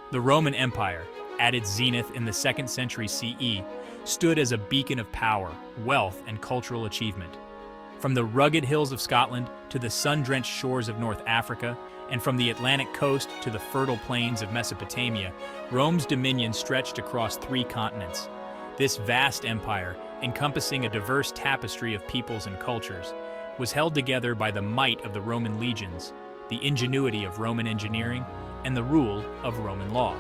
The Roman Empire, at its zenith in the 2nd century CE, stood as a beacon of power, wealth, and cultural achievement. From the rugged hills of Scotland to the sun-drenched shores of North Africa, and from the Atlantic coast to the fertile plains of Mesopotamia, Rome's dominion stretched across 3 continents. This vast empire, encompassing a diverse tapestry of peoples and cultures, was held together by the might of the Roman legions, the ingenuity of Roman engineering, and the rule of Roman law.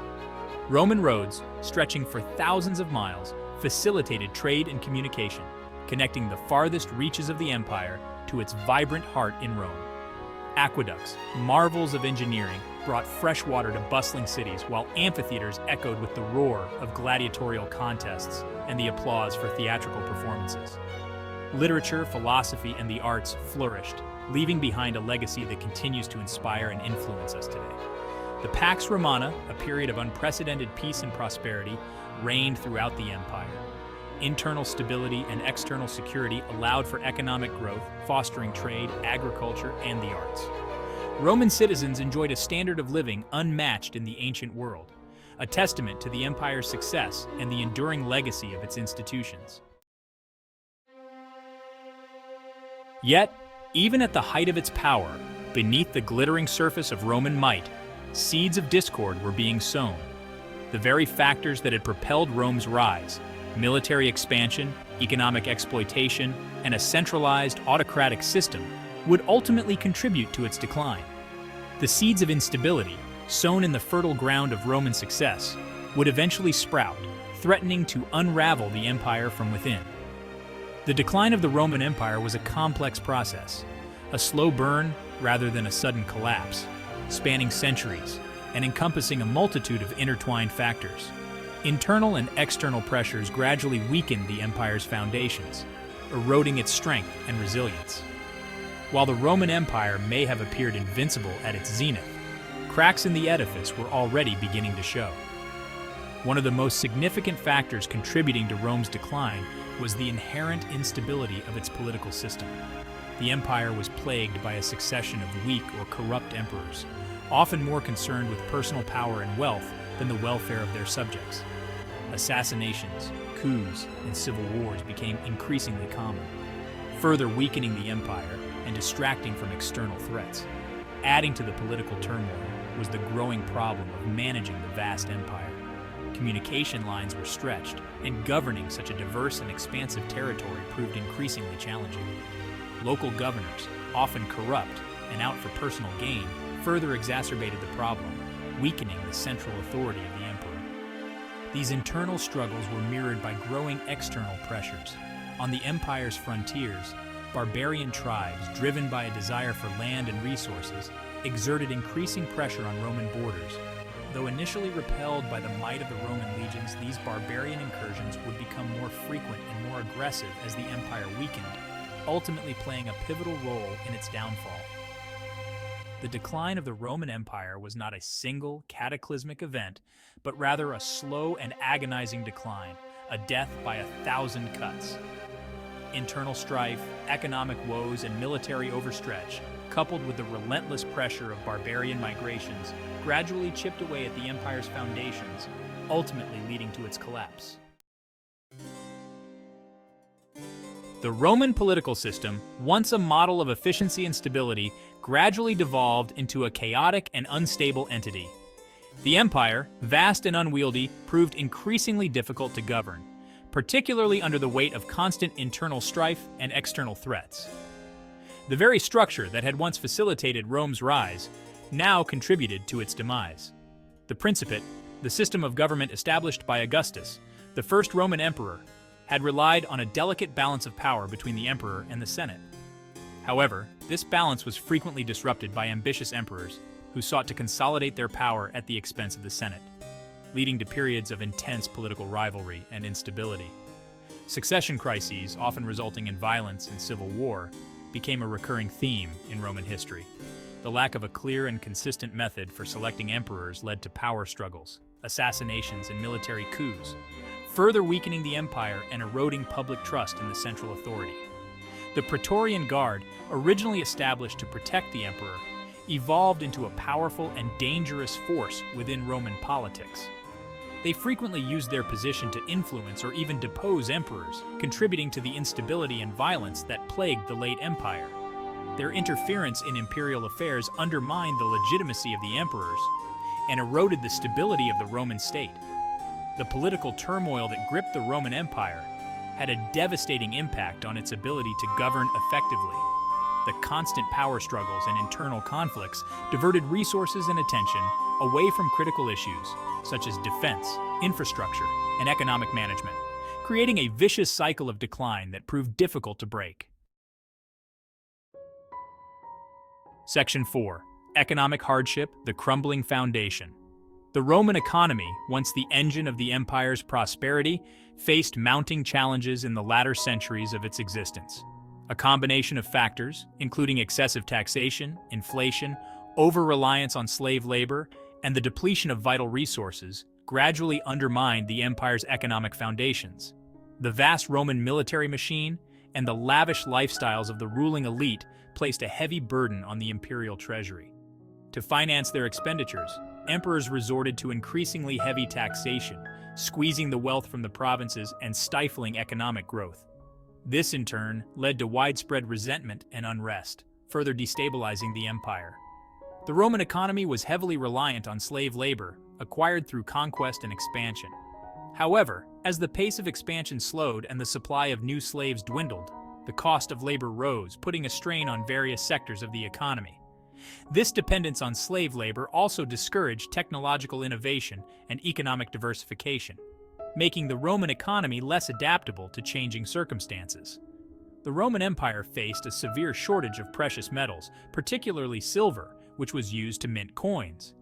Roman roads, stretching for thousands of miles, facilitated trade and communication, connecting the farthest reaches of the empire to its vibrant heart in Rome. Aqueducts, marvels of engineering, brought fresh water to bustling cities, while amphitheaters echoed with the roar of gladiatorial contests and the applause for theatrical performances. Literature, philosophy, and the arts flourished, leaving behind a legacy that continues to inspire and influence us today. The Pax Romana, a period of unprecedented peace and prosperity, reigned throughout the empire. Internal stability and external security allowed for economic growth, fostering trade, agriculture, and the arts. Roman citizens enjoyed a standard of living unmatched in the ancient world, a testament to the empire's success and the enduring legacy of its institutions. Yet, even at the height of its power, beneath the glittering surface of Roman might, seeds of discord were being sown. The very factors that had propelled Rome's rise, military expansion, economic exploitation, and a centralized autocratic system, would ultimately contribute to its decline. The seeds of instability, sown in the fertile ground of Roman success, would eventually sprout, threatening to unravel the empire from within. The decline of the Roman Empire was a complex process, a slow burn rather than a sudden collapse, spanning centuries and encompassing a multitude of intertwined factors. Internal and external pressures gradually weakened the empire's foundations, eroding its strength and resilience. While the Roman Empire may have appeared invincible at its zenith, cracks in the edifice were already beginning to show. One of the most significant factors contributing to Rome's decline was the inherent instability of its political system. The empire was plagued by a succession of weak or corrupt emperors, often more concerned with personal power and wealth than the welfare of their subjects. Assassinations, coups, and civil wars became increasingly common, further weakening the empire and distracting from external threats. Adding to the political turmoil was the growing problem of managing the vast empire. Communication lines were stretched, and governing such a diverse and expansive territory proved increasingly challenging. Local governors, often corrupt and out for personal gain, further exacerbated the problem, weakening the central authority of the emperor. These internal struggles were mirrored by growing external pressures. On the empire's frontiers, barbarian tribes, driven by a desire for land and resources, exerted increasing pressure on Roman borders. Though initially repelled by the might of the Roman legions, these barbarian incursions would become more frequent and more aggressive as the empire weakened, ultimately playing a pivotal role in its downfall. The decline of the Roman Empire was not a single cataclysmic event, but rather a slow and agonizing decline, a death by 1,000 cuts. Internal strife, economic woes, and military overstretch, coupled with the relentless pressure of barbarian migrations, gradually chipped away at the empire's foundations, ultimately leading to its collapse. The Roman political system, once a model of efficiency and stability, gradually devolved into a chaotic and unstable entity. The empire, vast and unwieldy, proved increasingly difficult to govern, particularly under the weight of constant internal strife and external threats. The very structure that had once facilitated Rome's rise now contributed to its demise. The Principate, the system of government established by Augustus, the first Roman emperor, had relied on a delicate balance of power between the emperor and the Senate. However, this balance was frequently disrupted by ambitious emperors who sought to consolidate their power at the expense of the Senate, leading to periods of intense political rivalry and instability. Succession crises, often resulting in violence and civil war, became a recurring theme in Roman history. The lack of a clear and consistent method for selecting emperors led to power struggles, assassinations, and military coups, further weakening the empire and eroding public trust in the central authority. The Praetorian Guard, originally established to protect the emperor, evolved into a powerful and dangerous force within Roman politics. They frequently used their position to influence or even depose emperors, contributing to the instability and violence that plagued the late empire. Their interference in imperial affairs undermined the legitimacy of the emperors and eroded the stability of the Roman state. The political turmoil that gripped the Roman Empire had a devastating impact on its ability to govern effectively. The constant power struggles and internal conflicts diverted resources and attention away from critical issues such as defense, infrastructure, and economic management, creating a vicious cycle of decline that proved difficult to break. Section 4. Economic hardship, the crumbling foundation. The Roman economy, once the engine of the empire's prosperity, faced mounting challenges in the latter centuries of its existence. A combination of factors, including excessive taxation, inflation, over-reliance on slave labor, and the depletion of vital resources, gradually undermined the empire's economic foundations. The vast Roman military machine and the lavish lifestyles of the ruling elite placed a heavy burden on the imperial treasury. To finance their expenditures, emperors resorted to increasingly heavy taxation, squeezing the wealth from the provinces and stifling economic growth. This, in turn, led to widespread resentment and unrest, further destabilizing the empire. The Roman economy was heavily reliant on slave labor, acquired through conquest and expansion. However, as the pace of expansion slowed and the supply of new slaves dwindled, the cost of labor rose, putting a strain on various sectors of the economy. This dependence on slave labor also discouraged technological innovation and economic diversification, making the Roman economy less adaptable to changing circumstances. The Roman Empire faced a severe shortage of precious metals, particularly silver, which was used to mint coins.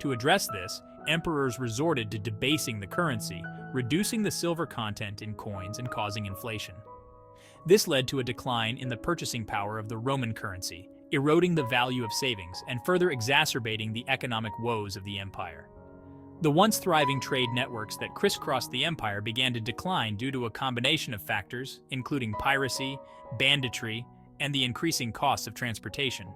To address this, emperors resorted to debasing the currency, reducing the silver content in coins and causing inflation. This led to a decline in the purchasing power of the Roman currency, eroding the value of savings and further exacerbating the economic woes of the empire. The once thriving trade networks that crisscrossed the empire began to decline due to a combination of factors, including piracy, banditry, and the increasing costs of transportation.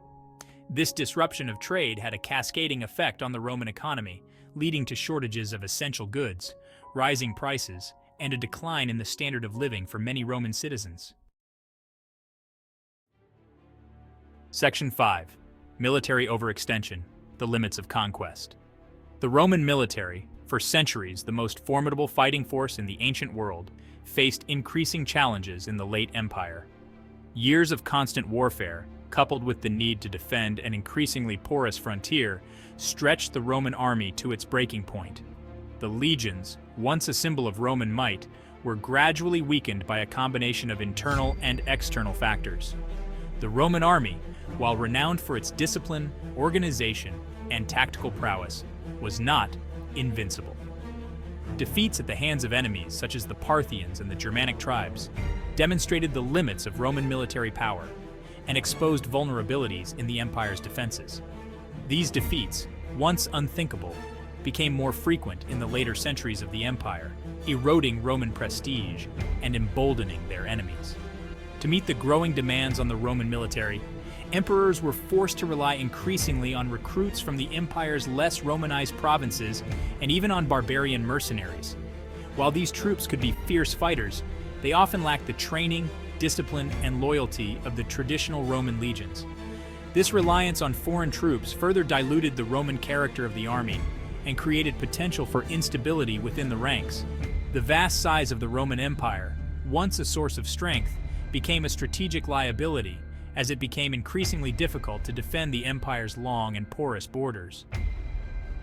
This disruption of trade had a cascading effect on the Roman economy, leading to shortages of essential goods, rising prices, and a decline in the standard of living for many Roman citizens. Section 5. Military overextension, the limits of conquest. The Roman military, for centuries the most formidable fighting force in the ancient world, faced increasing challenges in the late empire. Years of constant warfare, coupled with the need to defend an increasingly porous frontier, stretched the Roman army to its breaking point. The legions, once a symbol of Roman might, were gradually weakened by a combination of internal and external factors. The Roman army, while renowned for its discipline, organization, and tactical prowess, was not invincible. Defeats at the hands of enemies such as the Parthians and the Germanic tribes demonstrated the limits of Roman military power and exposed vulnerabilities in the empire's defenses. These defeats, once unthinkable, became more frequent in the later centuries of the empire, eroding Roman prestige and emboldening their enemies. To meet the growing demands on the Roman military, emperors were forced to rely increasingly on recruits from the empire's less Romanized provinces and even on barbarian mercenaries. While these troops could be fierce fighters, they often lacked the training, discipline, and loyalty of the traditional Roman legions. This reliance on foreign troops further diluted the Roman character of the army and created potential for instability within the ranks. The vast size of the Roman Empire, once a source of strength, became a strategic liability as it became increasingly difficult to defend the empire's long and porous borders.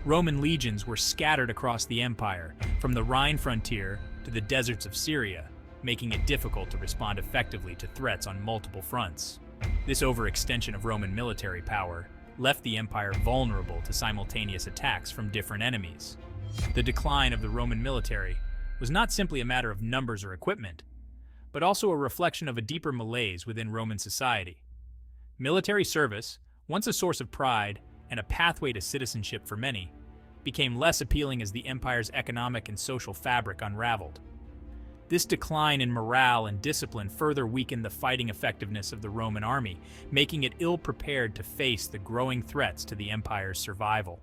Roman legions were scattered across the empire, from the Rhine frontier to the deserts of Syria, making it difficult to respond effectively to threats on multiple fronts. This overextension of Roman military power left the empire vulnerable to simultaneous attacks from different enemies. The decline of the Roman military was not simply a matter of numbers or equipment, but also a reflection of a deeper malaise within Roman society. Military service, once a source of pride and a pathway to citizenship for many, became less appealing as the empire's economic and social fabric unraveled. This decline in morale and discipline further weakened the fighting effectiveness of the Roman army, making it ill-prepared to face the growing threats to the empire's survival.